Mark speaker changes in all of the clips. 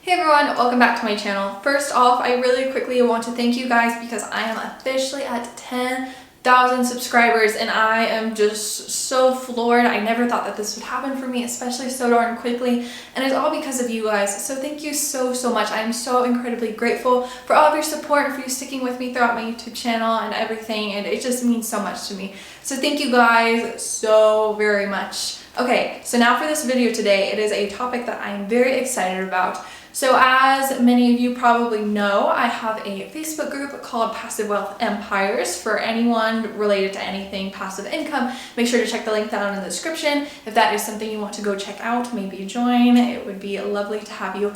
Speaker 1: Hey everyone, welcome back to my channel. First off, I really quickly want to thank you guys because I am officially at 10,000 subscribers and I am just so floored. I never thought that this would happen for me, especially so darn quickly, and it's all because of you guys. So thank you so much. I am so incredibly grateful for all of your support and for you sticking with me throughout my YouTube channel and everything, and it just means so much to me. So thank you guys so very much. Okay, so now for this video today, it is a topic that I am very excited about. So as many of you probably know, I have a Facebook group called Passive Wealth Empires for anyone related to anything passive income. Make sure to check the link down in the description. If that is something you want to go check out, maybe join. It would be lovely to have you.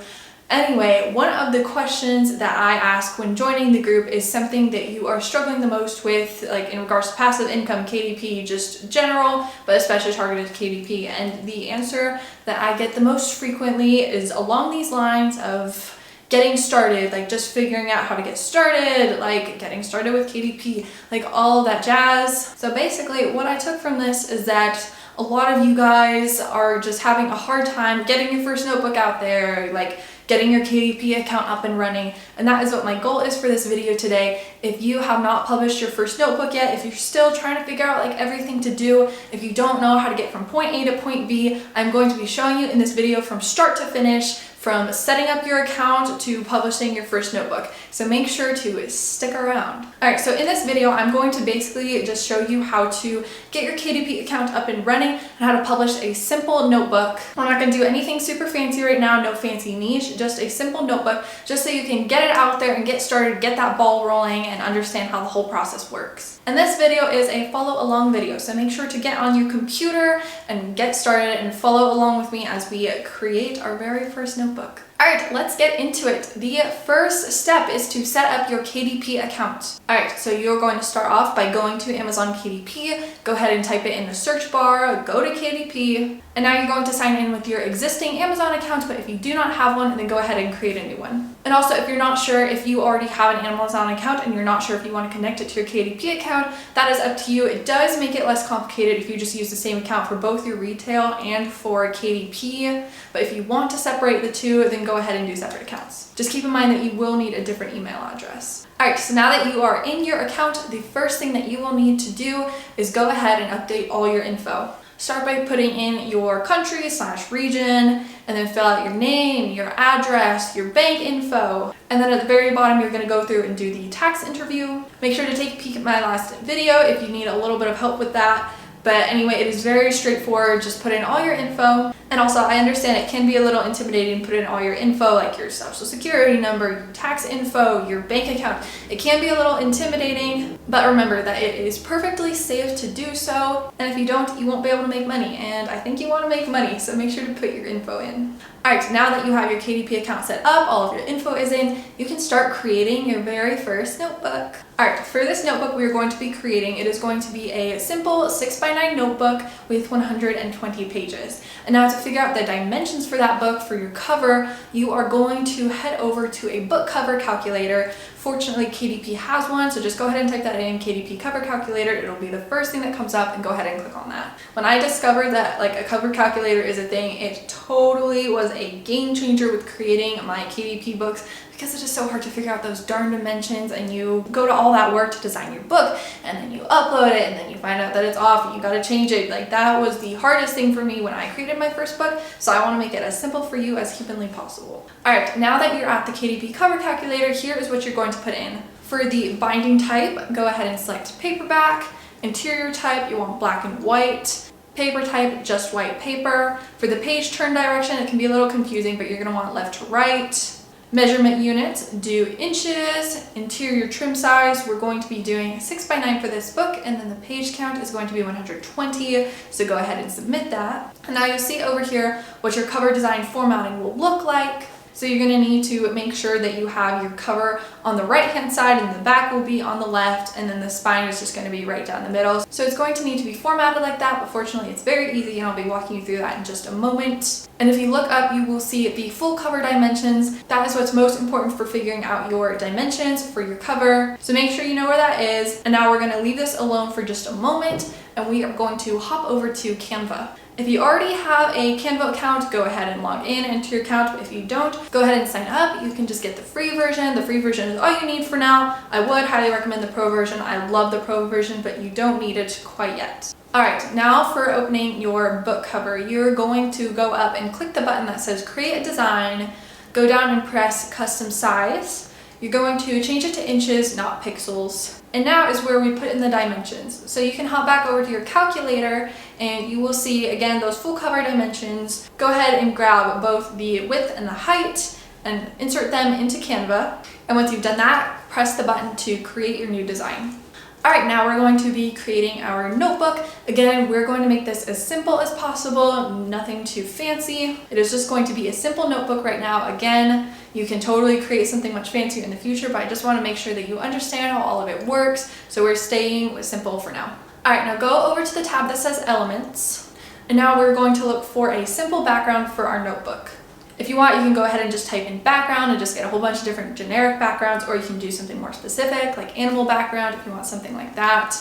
Speaker 1: Anyway, one of the questions that I ask when joining the group is something that you are struggling the most with, like in regards to passive income, KDP, just general, but especially targeted to KDP. And the answer that I get the most frequently is along these lines of getting started, like just figuring out how to get started, like getting started with KDP, like all of that jazz. So basically what I took from this is that a lot of you guys are just having a hard time getting your first notebook out there, like getting your KDP account up and running, and that is what my goal is for this video today. If you have not published your first notebook yet, if you're still trying to figure out like everything to do, if you don't know how to get from point A to point B, I'm going to be showing you in this video from start to finish, from setting up your account to publishing your first notebook. So make sure to stick around. All right, so in this video, I'm going to basically just show you how to get your KDP account up and running and how to publish a simple notebook. We're not gonna do anything super fancy right now, no fancy niche, just a simple notebook, just so you can get it out there and get started, get that ball rolling and understand how the whole process works. And this video is a follow along video, so make sure to get on your computer and get started and follow along with me as we create our very first notebook. Alright, let's get into it. The first step is to set up your KDP account. Alright, so you're going to start off by going to Amazon KDP, go ahead and type it in the search bar, go to KDP, and now you're going to sign in with your existing Amazon account, but if you do not have one, then go ahead and create a new one. And also, if you're not sure if you already have an Amazon account and you're not sure if you want to connect it to your KDP account, that is up to you. It does make it less complicated if you just use the same account for both your retail and for KDP, but if you want to separate the two, then go ahead and do separate accounts. Just keep in mind that you will need a different email address. Alright, so now that you are in your account, the first thing that you will need to do is go ahead and update all your info. Start by putting in your country / region, and then fill out your name, your address, your bank info. And then at the very bottom, you're gonna go through and do the tax interview. Make sure to take a peek at my last video if you need a little bit of help with that. But anyway, it is very straightforward. Just put in all your info. And also, I understand it can be a little intimidating to put in all your info, like your social security number, your tax info, your bank account. It can be a little intimidating, but remember that it is perfectly safe to do so. And if you don't, you won't be able to make money. And I think you want to make money, so make sure to put your info in. Alright, now that you have your KDP account set up, all of your info is in, you can start creating your very first notebook. Alright, for this notebook we are going to be creating, it is going to be a simple 6x9 notebook with 120 pages. And now to figure out the dimensions for that book, for your cover, you are going to head over to a book cover calculator. Fortunately, KDP has one, so just go ahead and type that in, KDP Cover Calculator. It'll be the first thing that comes up, and go ahead and click on that. When I discovered that like a cover calculator is a thing, it totally was a game changer with creating my KDP books, because it's just so hard to figure out those darn dimensions, and you go to all that work to design your book, and then you upload it, and then you find out that it's off and you gotta change it. Like, that was the hardest thing for me when I created my first book, so I want to make it as simple for you as humanly possible. Alright, now that you're at the KDP Cover Calculator, here is what you're going to put in. For the binding type, go ahead and select paperback. Interior type, you want black and white. Paper type, just white paper. For the page turn direction, it can be a little confusing, but you're going to want left to right. Measurement units, do inches. Interior trim size, we're going to be doing 6x9 for this book, and then the page count is going to be 120, so go ahead and submit that. And now you'll see over here what your cover design formatting will look like. So you're going to need to make sure that you have your cover on the right hand side and the back will be on the left, and then the spine is just going to be right down the middle. So it's going to need to be formatted like that, but fortunately it's very easy and I'll be walking you through that in just a moment. And if you look up, you will see the full cover dimensions. That is what's most important for figuring out your dimensions for your cover. So make sure you know where that is. And now we're going to leave this alone for just a moment, and we are going to hop over to Canva. If you already have a Canva account, go ahead and log in into your account. But if you don't, go ahead and sign up. You can just get the free version. The free version is all you need for now. I would highly recommend the pro version. I love the pro version, but you don't need it quite yet. All right, now for opening your book cover, you're going to go up and click the button that says create a design, go down and press custom size. You're going to change it to inches, not pixels. And now is where we put in the dimensions. So you can hop back over to your calculator and you will see again those full cover dimensions. Go ahead and grab both the width and the height and insert them into Canva. And once you've done that, press the button to create your new design. All right, now we're going to be creating our notebook. Again, we're going to make this as simple as possible, nothing too fancy. It is just going to be a simple notebook right now. Again, you can totally create something much fancier in the future, but I just want to make sure that you understand how all of it works. So we're staying with simple for now. All right, now go over to the tab that says Elements. And now we're going to look for a simple background for our notebook. If you want, you can go ahead and just type in background and just get a whole bunch of different generic backgrounds, or you can do something more specific like animal background if you want something like that.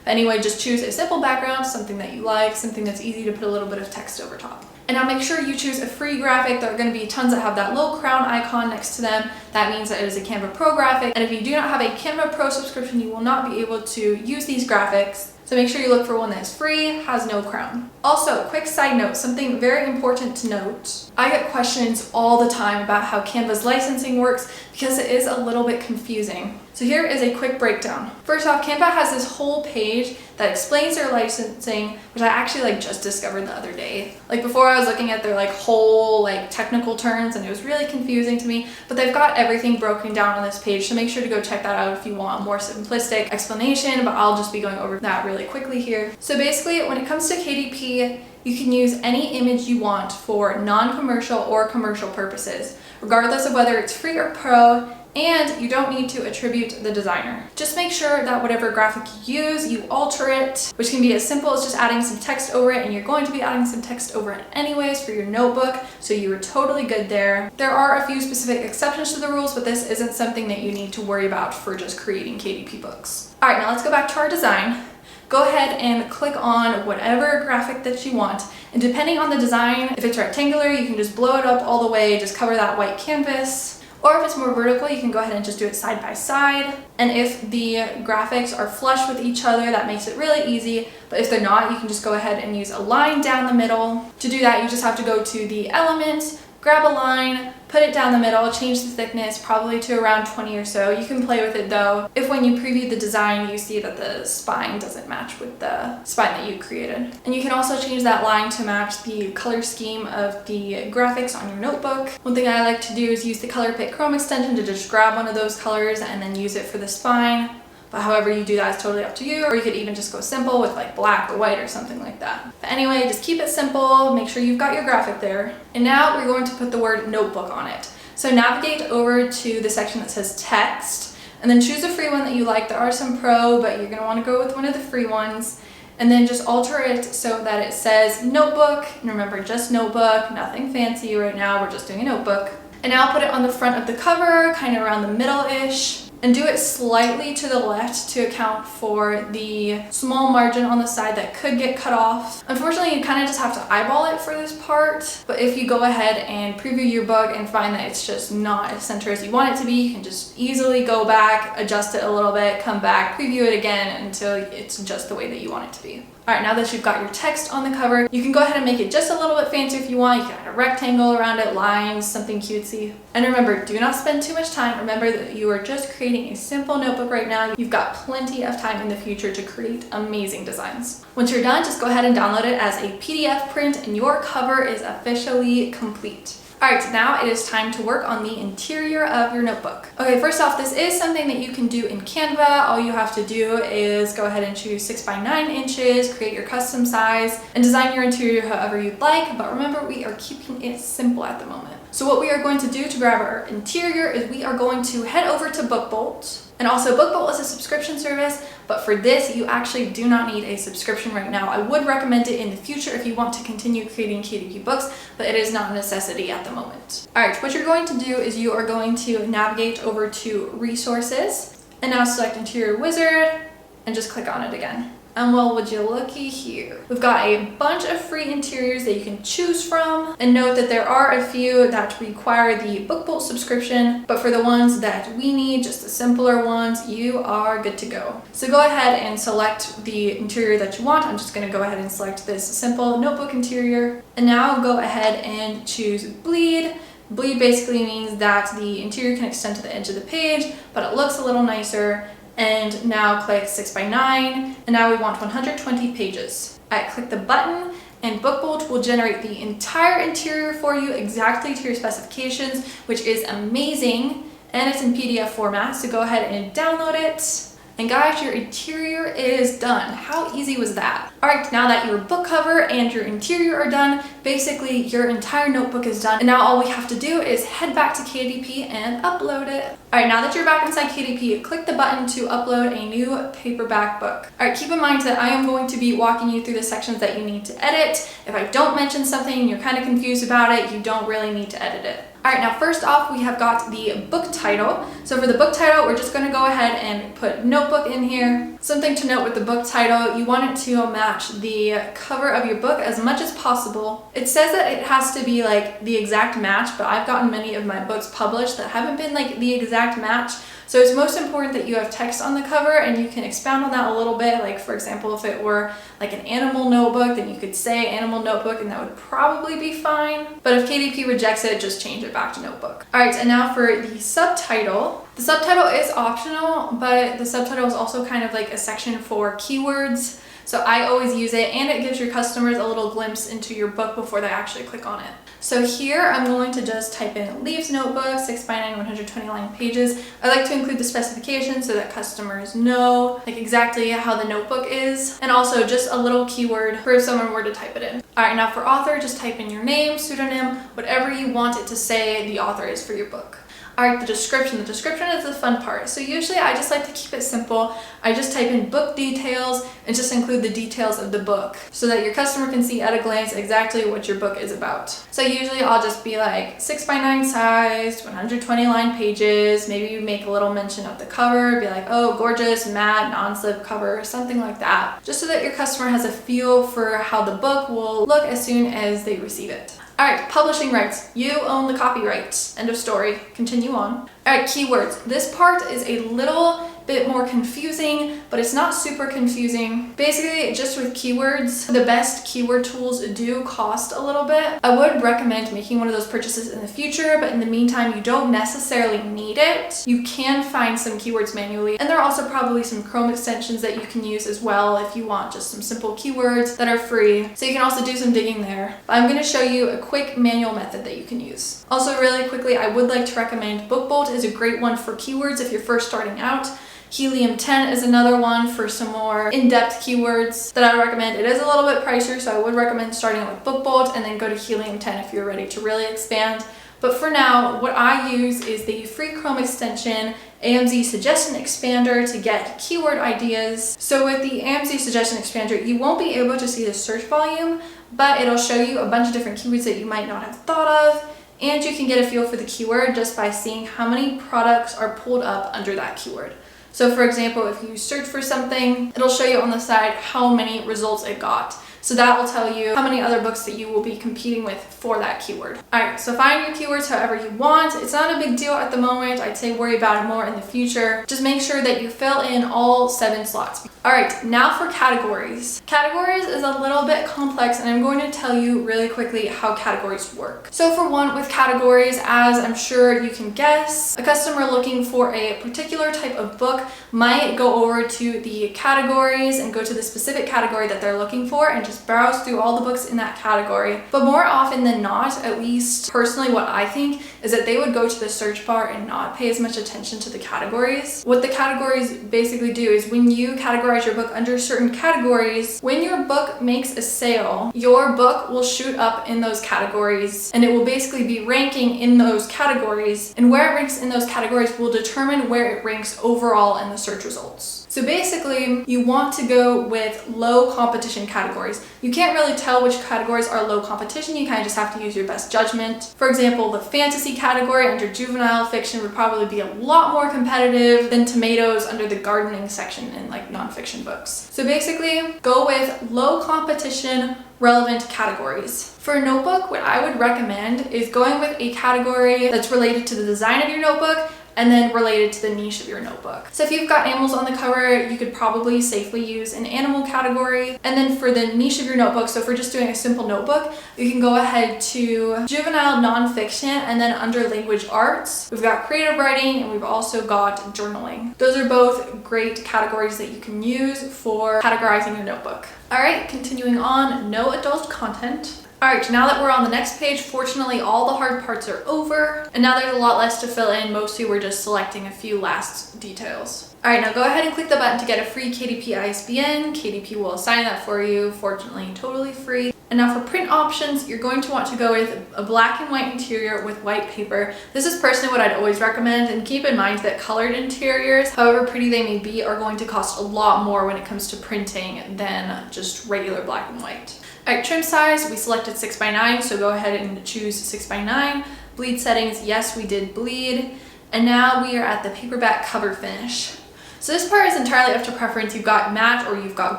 Speaker 1: But anyway, just choose a simple background, something that you like, something that's easy to put a little bit of text over top. And now make sure you choose a free graphic. There are going to be tons that have that little crown icon next to them. That means that it is a Canva Pro graphic. And if you do not have a Canva Pro subscription, you will not be able to use these graphics. So make sure you look for one that is free, has no crown. Also, quick side note, something very important to note. I get questions all the time about how Canva's licensing works because it is a little bit confusing. So here is a quick breakdown. First off, Canva has this whole page that explains their licensing, which I actually just discovered the other day. Before I was looking at their whole technical terms and it was really confusing to me, but they've got everything broken down on this page. So make sure to go check that out if you want a more simplistic explanation, but I'll just be going over that really quickly here. So basically, when it comes to KDP, you can use any image you want for non-commercial or commercial purposes, regardless of whether it's free or pro, and you don't need to attribute the designer. Just make sure that whatever graphic you use, you alter it, which can be as simple as just adding some text over it, and you're going to be adding some text over it anyways for your notebook, so you are totally good there. There are a few specific exceptions to the rules, but this isn't something that you need to worry about for just creating KDP books. All right, now let's go back to our design. Go ahead and click on whatever graphic that you want. And depending on the design, if it's rectangular, you can just blow it up all the way, just cover that white canvas. Or if it's more vertical, you can go ahead and just do it side by side. And if the graphics are flush with each other, that makes it really easy. But if they're not, you can just go ahead and use a line down the middle. To do that, you just have to go to the element, grab a line, put it down the middle, change the thickness probably to around 20 or so. You can play with it though. If when you preview the design, you see that the spine doesn't match with the spine that you created. And you can also change that line to match the color scheme of the graphics on your notebook. One thing I like to do is use the Color Pick Chrome extension to just grab one of those colors and then use it for the spine. But however you do that is totally up to you, or you could even just go simple with black or white or something like that. But anyway, just keep it simple, make sure you've got your graphic there. And now we're going to put the word notebook on it. So navigate over to the section that says text, and then choose a free one that you like. There are some pro, but you're gonna wanna go with one of the free ones. And then just alter it so that it says notebook. And remember, just notebook, nothing fancy right now, we're just doing a notebook. And now put it on the front of the cover, kind of around the middle-ish. And do it slightly to the left to account for the small margin on the side that could get cut off. Unfortunately, you kind of just have to eyeball it for this part, but if you go ahead and preview your book and find that it's just not as center as you want it to be, you can just easily go back, adjust it a little bit, come back, preview it again until it's just the way that you want it to be. All right, now that you've got your text on the cover, you can go ahead and make it just a little bit fancy if you want. You can add a rectangle around it, lines, something cutesy. And remember, do not spend too much time. Remember that you are just creating a simple notebook right now. You've got plenty of time in the future to create amazing designs. Once you're done, just go ahead and download it as a PDF print and your cover is officially complete. All right, so now it is time to work on the interior of your notebook. Okay, first off, this is something that you can do in Canva. All you have to do is go ahead and choose 6 by 9 inches, create your custom size, and design your interior however you'd like. But remember, we are keeping it simple at the moment. So what we are going to do to grab our interior is we are going to head over to BookBolt. And also, BookBolt is a subscription service, but for this, you actually do not need a subscription right now. I would recommend it in the future if you want to continue creating KDP books, but it is not a necessity at the moment. All right, what you're going to do is you are going to navigate over to Resources, and now select Interior Wizard, and just click on it again. And well, would you looky here. We've got a bunch of free interiors that you can choose from. And note that there are a few that require the BookBolt subscription, but for the ones that we need, just the simpler ones, you are good to go. So go ahead and select the interior that you want. I'm just gonna go ahead and select this simple notebook interior. And now go ahead and choose Bleed. Bleed basically means that the interior can extend to the edge of the page, but it looks a little nicer. And now click 6x9, and now we want 120 pages. I click the button, and BookBolt will generate the entire interior for you exactly to your specifications, which is amazing. And it's in PDF format, so go ahead and download it. And guys, your interior is done. How easy was that? All right, now that your book cover and your interior are done, basically your entire notebook is done. And now all we have to do is head back to KDP and upload it. All right, now that you're back inside KDP, click the button to upload a new paperback book. All right, keep in mind that I am going to be walking you through the sections that you need to edit. If I don't mention something and you're kind of confused about it, you don't really need to edit it. All right, now first off, we have got the book title. So for the book title, we're just gonna go ahead and put notebook in here. Something to note with the book title, you want it to match the cover of your book as much as possible. It says that it has to be like the exact match, but I've gotten many of my books published that haven't been like the exact match. So it's most important that you have text on the cover, and you can expound on that a little bit. Like for example, if it were like an animal notebook, then you could say animal notebook and that would probably be fine. But if KDP rejects it, just change it back to notebook. All right, and now for the subtitle. The subtitle is optional, but the subtitle is also kind of like a section for keywords. So I always use it, and it gives your customers a little glimpse into your book before they actually click on it. So here I'm going to just type in Leaves Notebook, 6x9, 120 line pages. I like to include the specifications so that customers know like exactly how the notebook is, and also just a little keyword for if someone were to type it in. All right, now for author, just type in your name, pseudonym, whatever you want it to say the author is for your book. All right, the description. The description is the fun part. So usually I just like to keep it simple. I just type in book details and just include the details of the book so that your customer can see at a glance exactly what your book is about. So usually I'll just be like 6x9 sized, 120 line pages. Maybe you make a little mention of the cover, be like, oh, gorgeous, matte, non-slip cover, something like that. Just so that your customer has a feel for how the book will look as soon as they receive it. All right, publishing rights. You own the copyrights. End of story. Continue on. All right, keywords. This part is a little bit more confusing, but it's not super confusing. Basically, just with keywords, the best keyword tools do cost a little bit. I would recommend making one of those purchases in the future, but in the meantime, you don't necessarily need it. You can find some keywords manually, and there are also probably some Chrome extensions that you can use as well if you want just some simple keywords that are free. So you can also do some digging there. But I'm going to show you a quick manual method that you can use. Also, really quickly, I would like to recommend BookBolt is a great one for keywords if you're first starting out. Helium 10 is another one for some more in-depth keywords that I would recommend. It is a little bit pricier, so I would recommend starting with BookBolt and then go to Helium 10 if you're ready to really expand. But for now, what I use is the free Chrome extension AMZ Suggestion Expander to get keyword ideas. So with the AMZ Suggestion Expander, you won't be able to see the search volume, but it'll show you a bunch of different keywords that you might not have thought of. And you can get a feel for the keyword just by seeing how many products are pulled up under that keyword. So for example, if you search for something, it'll show you on the side how many results it got. So that will tell you how many other books that you will be competing with for that keyword. All right, so find your keywords however you want. It's not a big deal at the moment. I'd say worry about it more in the future. Just make sure that you fill in all 7 slots. All right, now for categories. Categories is a little bit complex, and I'm going to tell you really quickly how categories work. So for one, with categories, as I'm sure you can guess, a customer looking for a particular type of book might go over to the categories and go to the specific category that they're looking for and just browse through all the books in that category. But more often than not, at least personally what I think, is that they would go to the search bar and not pay as much attention to the categories. What the categories basically do is when you categorize your book under certain categories, when your book makes a sale, your book will shoot up in those categories and it will basically be ranking in those categories, and where it ranks in those categories will determine where it ranks overall in the search results. So basically, you want to go with low competition categories. You can't really tell which categories are low competition, you kind of just have to use your best judgment. For example, the fantasy category under juvenile fiction would probably be a lot more competitive than tomatoes under the gardening section in like nonfiction books. So basically, go with low competition, relevant categories. For a notebook, what I would recommend is going with a category that's related to the design of your notebook and then related to the niche of your notebook. So if you've got animals on the cover, you could probably safely use an animal category. And then for the niche of your notebook, so if we're just doing a simple notebook, you can go ahead to juvenile nonfiction, and then under language arts, we've got creative writing and we've also got journaling. Those are both great categories that you can use for categorizing your notebook. All right, continuing on, no adult content. All right, now that we're on the next page, fortunately all the hard parts are over, and now there's a lot less to fill in. Mostly we're just selecting a few last details. All right, now go ahead and click the button to get a free KDP ISBN. KDP will assign that for you, fortunately totally free. And now for print options, you're going to want to go with a black and white interior with white paper. This is personally what I'd always recommend, and keep in mind that colored interiors, however pretty they may be, are going to cost a lot more when it comes to printing than just regular black and white. All right, trim size, we selected 6x9, so go ahead and choose 6x9. Bleed settings, yes, we did bleed. And now we are at the paperback cover finish. So this part is entirely up to preference. You've got matte or you've got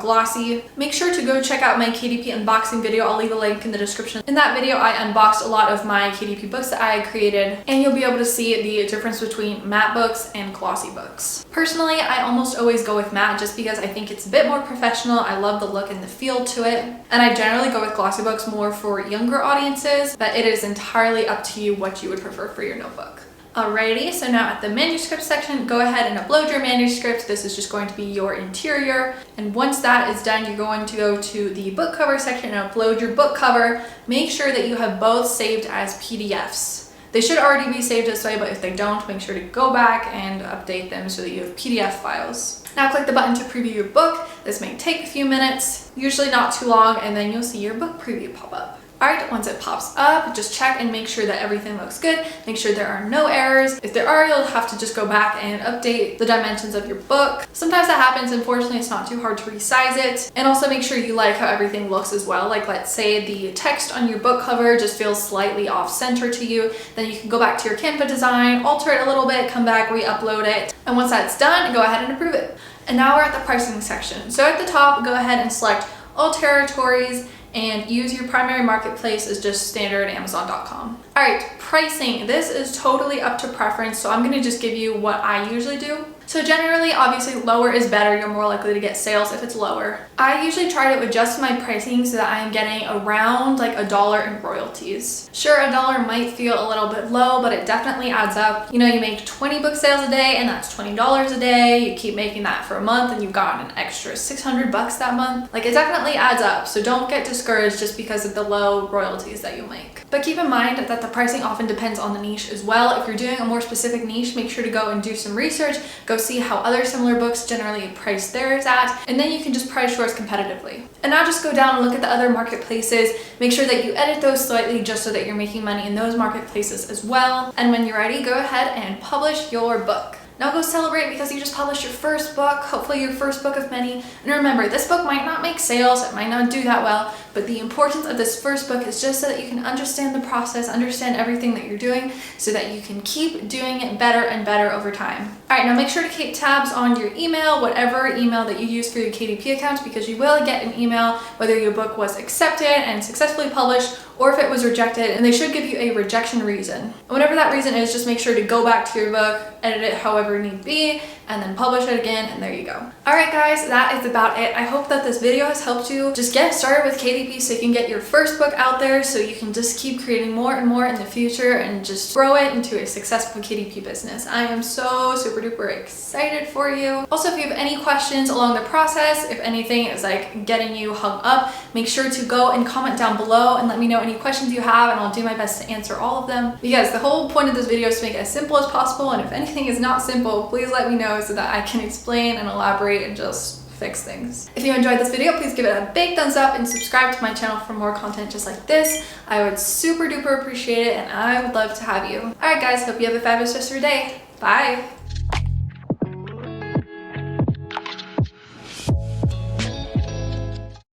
Speaker 1: glossy. Make sure to go check out my KDP unboxing video. I'll leave a link in the description. In that video, I unboxed a lot of my KDP books that I had created, and you'll be able to see the difference between matte books and glossy books. Personally, I almost always go with matte just because I think it's a bit more professional. I love the look and the feel to it. And I generally go with glossy books more for younger audiences, but it is entirely up to you what you would prefer for your notebook. Alrighty, so now at the manuscript section, go ahead and upload your manuscript. This is just going to be your interior. And once that is done, you're going to go to the book cover section and upload your book cover. Make sure that you have both saved as PDFs. They should already be saved this way, but if they don't, make sure to go back and update them so that you have PDF files. Now click the button to preview your book. This may take a few minutes, usually not too long, and then you'll see your book preview pop up. Alright, once it pops up, just check and make sure that everything looks good. Make sure there are no errors. If there are, you'll have to just go back and update the dimensions of your book. Sometimes that happens. Unfortunately, it's not too hard to resize it. And also make sure you like how everything looks as well. Like, let's say the text on your book cover just feels slightly off center to you. Then you can go back to your Canva design, alter it a little bit, come back, re-upload it. And once that's done, go ahead and approve it. And now we're at the pricing section. So at the top, go ahead and select all territories and use your primary marketplace as just standard Amazon.com. All right, pricing. This is totally up to preference, so I'm gonna just give you what I usually do. So generally, obviously, lower is better. You're more likely to get sales if it's lower. I usually try to adjust my pricing so that I am getting around like $1 in royalties. Sure, $1 might feel a little bit low, but it definitely adds up. You know, you make 20 book sales a day, and that's $20 a day. You keep making that for a month, and you've got an extra 600 bucks that month. Like, it definitely adds up. So don't get discouraged just because of the low royalties that you make. But keep in mind that the pricing often depends on the niche as well. If you're doing a more specific niche, make sure to go and do some research. Go see how other similar books generally price theirs at, and then you can just price yours competitively. And now just go down and look at the other marketplaces. Make sure that you edit those slightly just so that you're making money in those marketplaces as well. And when you're ready, go ahead and publish your book. Now go celebrate because you just published your first book, hopefully your first book of many. And remember, this book might not make sales, it might not do that well, but the importance of this first book is just so that you can understand the process, understand everything that you're doing, so that you can keep doing it better and better over time. All right, now make sure to keep tabs on your email, whatever email that you use for your KDP account, because you will get an email whether your book was accepted and successfully published, or if it was rejected, and they should give you a rejection reason. And whatever that reason is, just make sure to go back to your book, edit it however need be, and then publish it again, and there you go. All right, guys, that is about it. I hope that this video has helped you just get started with KDP so you can get your first book out there, so you can just keep creating more and more in the future and just grow it into a successful KDP business. I am so super duper excited for you. Also, if you have any questions along the process, if anything is like getting you hung up, make sure to go and comment down below and let me know any questions you have, and I'll do my best to answer all of them, because the whole point of this video is to make it as simple as possible, and if anything is not simple, please let me know so that I can explain and elaborate and just fix things. If you enjoyed this video, please give it a big thumbs up and subscribe to my channel for more content just like this. I would super duper appreciate it, and I would love to have you. All right, guys, hope you have a fabulous rest of your day. Bye.